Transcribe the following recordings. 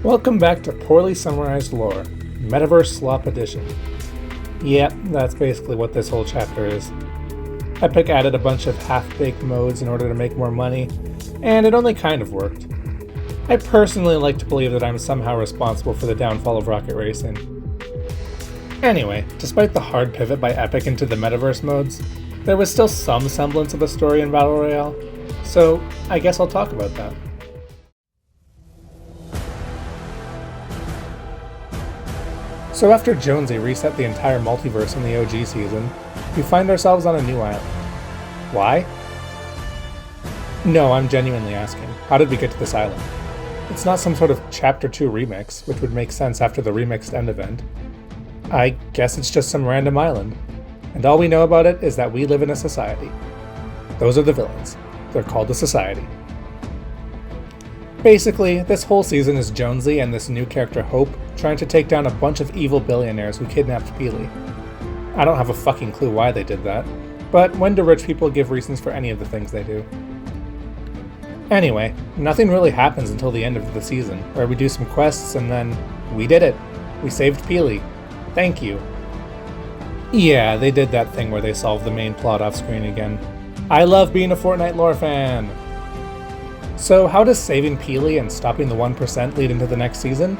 Welcome back to Poorly Summarized Lore, Metaverse Slop Edition. Yep, that's basically what this whole chapter is. Epic added a bunch of half-baked modes in order to make more money, and it only kind of worked. I personally like to believe that I'm somehow responsible for the downfall of rocket racing. Anyway, despite the hard pivot by Epic into the Metaverse modes, there was still some semblance of a story in Battle Royale, so I guess I'll talk about that. So after Jonesy reset the entire multiverse in the OG season, we find ourselves on a new island. Why? No, I'm genuinely asking, how did we get to this island? It's not some sort of Chapter 2 remix, which would make sense after the remixed end event. I guess it's just some random island, and all we know about it is that we live in a society. Those are the villains. They're called the Society. Basically, this whole season is Jonesy and this new character Hope trying to take down a bunch of evil billionaires who kidnapped Poorly. I don't have a fucking clue why they did that, but when do rich people give reasons for any of the things they do? Anyway, nothing really happens until the end of the season, where we do some quests and then we did it. We saved Poorly. Thank you. Yeah, they did that thing where they solved the main plot off screen again. I love being a Fortnite lore fan! So how does saving Poorly and stopping the 1% lead into the next season?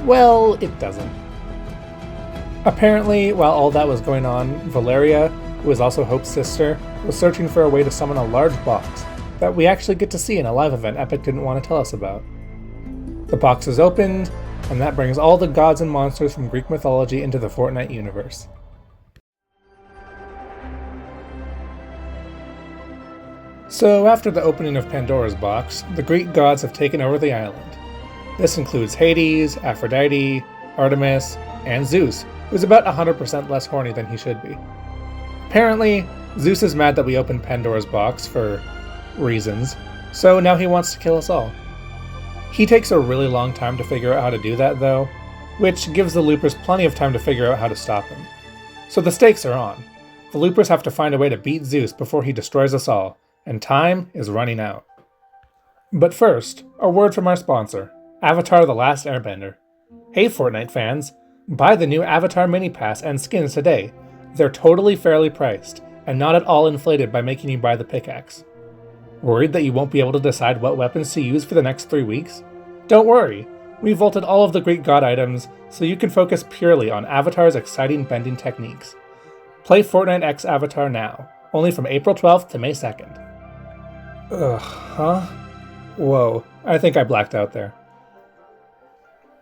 Well, it doesn't. Apparently, while all that was going on, Valeria, who is also Hope's sister, was searching for a way to summon a large box that we actually get to see in a live event Epic didn't want to tell us about. The box is opened, and that brings all the gods and monsters from Greek mythology into the Fortnite universe. So after the opening of Pandora's box, the Greek gods have taken over the island. This includes Hades, Aphrodite, Artemis, and Zeus, who's about 100% less horny than he should be. Apparently, Zeus is mad that we opened Pandora's box for reasons, so now he wants to kill us all. He takes a really long time to figure out how to do that though, which gives the loopers plenty of time to figure out how to stop him. So the stakes are on. The loopers have to find a way to beat Zeus before he destroys us all, and time is running out. But first, a word from our sponsor, Avatar: The Last Airbender. Hey Fortnite fans, buy the new Avatar Mini Pass and skins today. They're totally fairly priced, and not at all inflated by making you buy the pickaxe. Worried that you won't be able to decide what weapons to use for the next 3 weeks? Don't worry, we vaulted all of the Greek god items so you can focus purely on Avatar's exciting bending techniques. Play Fortnite X Avatar now, only from April 12th to May 2nd. Huh? Whoa, I think I blacked out there.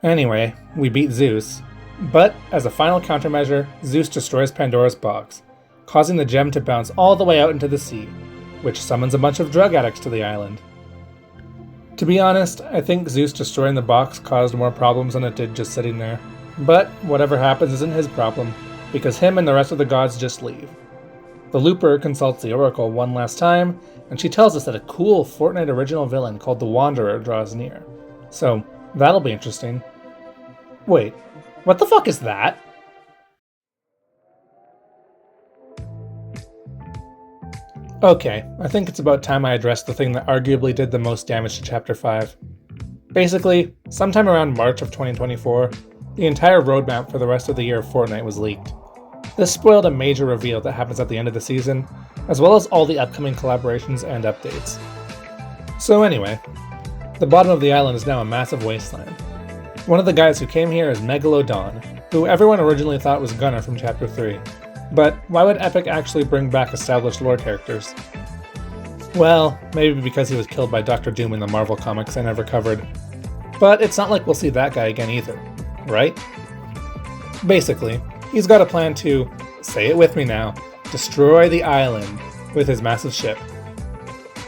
Anyway, we beat Zeus, but as a final countermeasure, Zeus destroys Pandora's box, causing the gem to bounce all the way out into the sea, which summons a bunch of drug addicts to the island. To be honest, I think Zeus destroying the box caused more problems than it did just sitting there. But whatever happens isn't his problem, because him and the rest of the gods just leave. The Looper consults the Oracle one last time, and she tells us that a cool Fortnite original villain called the Wanderer draws near. So, that'll be interesting. Wait, what the fuck is that? Okay, I think it's about time I addressed the thing that arguably did the most damage to Chapter 5. Basically, sometime around March of 2024, the entire roadmap for the rest of the year of Fortnite was leaked. This spoiled a major reveal that happens at the end of the season, as well as all the upcoming collaborations and updates. So anyway, the bottom of the island is now a massive wasteland. One of the guys who came here is Megalodon, who everyone originally thought was Gunnar from Chapter 3. But why would Epic actually bring back established lore characters? Well, maybe because he was killed by Dr. Doom in the Marvel comics I never covered. But it's not like we'll see that guy again either, right? Basically, he's got a plan to, say it with me now, destroy the island with his massive ship.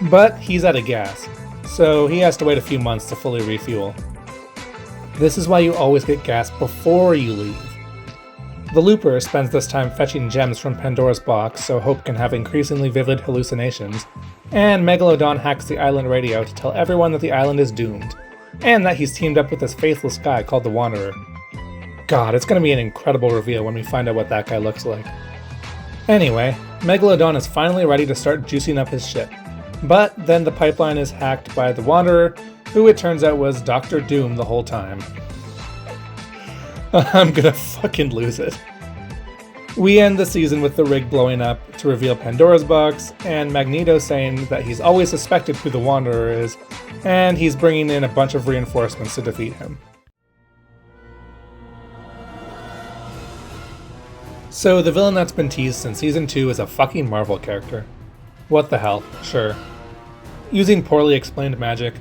But he's out of gas, so he has to wait a few months to fully refuel. This is why you always get gas before you leave. The Looper spends this time fetching gems from Pandora's box so Hope can have increasingly vivid hallucinations, and Megalodon hacks the island radio to tell everyone that the island is doomed, and that he's teamed up with this faithless guy called the Wanderer. God, it's gonna be an incredible reveal when we find out what that guy looks like. Anyway, Megalodon is finally ready to start juicing up his ship, but then the pipeline is hacked by the Wanderer, who it turns out was Dr. Doom the whole time. I'm gonna fucking lose it. We end the season with the rig blowing up to reveal Pandora's box, and Magneto saying that he's always suspected who the Wanderer is, and he's bringing in a bunch of reinforcements to defeat him. So the villain that's been teased since Season 2 is a fucking Marvel character. What the hell, sure. Using poorly explained magic,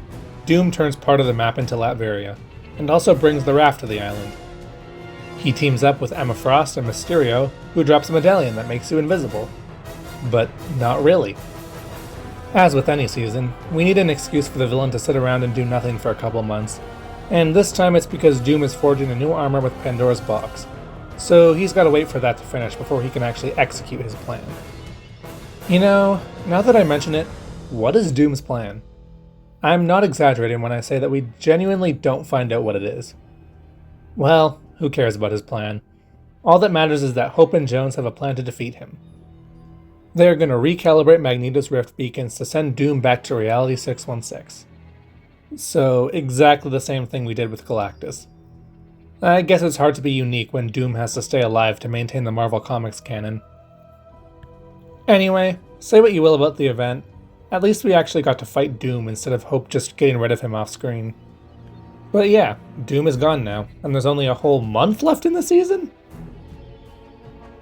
Doom turns part of the map into Latveria, and also brings the raft to the island. He teams up with Emma Frost and Mysterio, who drops a medallion that makes you invisible. But not really. As with any season, we need an excuse for the villain to sit around and do nothing for a couple months, and this time it's because Doom is forging a new armor with Pandora's box, so he's gotta wait for that to finish before he can actually execute his plan. You know, now that I mention it, what is Doom's plan? I'm not exaggerating when I say that we genuinely don't find out what it is. Well, who cares about his plan? All that matters is that Hope and Jones have a plan to defeat him. They are going to recalibrate Magneto's Rift beacons to send Doom back to Reality 616. So, exactly the same thing we did with Galactus. I guess it's hard to be unique when Doom has to stay alive to maintain the Marvel Comics canon. Anyway, say what you will about the event, at least we actually got to fight Doom instead of Hope just getting rid of him off screen. But yeah, Doom is gone now, and there's only a whole month left in the season?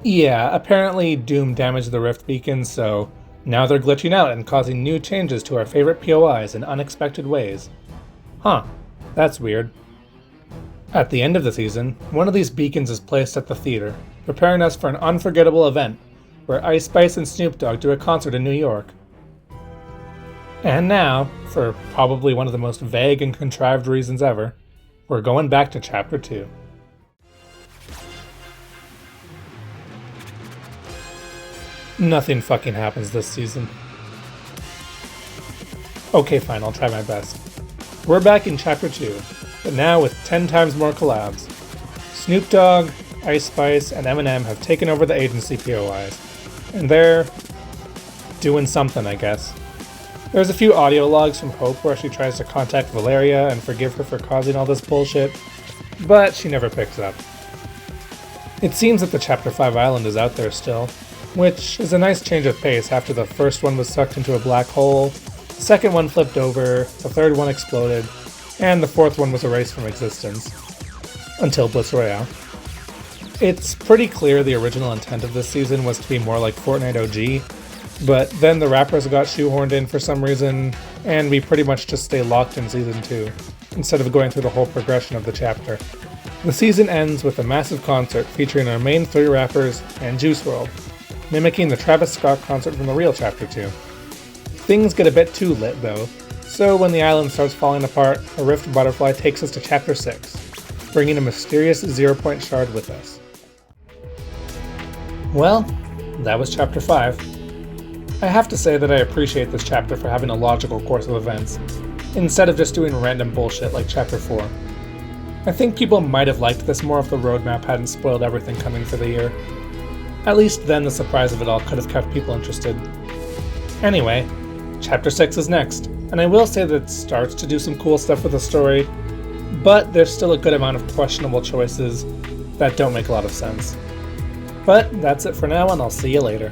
Yeah, apparently Doom damaged the Rift beacons, so now they're glitching out and causing new changes to our favorite POIs in unexpected ways. Huh, that's weird. At the end of the season, one of these beacons is placed at the theater, preparing us for an unforgettable event, where Ice Spice and Snoop Dogg do a concert in New York. And now, for probably one of the most vague and contrived reasons ever, we're going back to Chapter 2. Nothing fucking happens this season. Okay, fine, I'll try my best. We're back in Chapter 2, but now with 10 times more collabs. Snoop Dogg, Ice Spice, and Eminem have taken over the agency POIs, and they're doing something, I guess. There's a few audio logs from Hope where she tries to contact Valeria and forgive her for causing all this bullshit, but she never picks up. It seems that the Chapter 5 island is out there still, which is a nice change of pace after the first one was sucked into a black hole, the second one flipped over, the third one exploded, and the fourth one was erased from existence. Until Blitz Royale. It's pretty clear the original intent of this season was to be more like Fortnite OG, but then the rappers got shoehorned in for some reason, and we pretty much just stay locked in Season 2, instead of going through the whole progression of the chapter. The season ends with a massive concert featuring our main 3 rappers and Juice WRLD, mimicking the Travis Scott concert from the real Chapter 2. Things get a bit too lit though, so when the island starts falling apart, a Rift Butterfly takes us to Chapter 6, bringing a mysterious 0-point shard with us. Well, that was Chapter 5. I have to say that I appreciate this chapter for having a logical course of events, instead of just doing random bullshit like Chapter 4. I think people might have liked this more if the roadmap hadn't spoiled everything coming for the year. At least then the surprise of it all could have kept people interested. Anyway, Chapter 6 is next, and I will say that it starts to do some cool stuff with the story, but there's still a good amount of questionable choices that don't make a lot of sense. But that's it for now, and I'll see you later.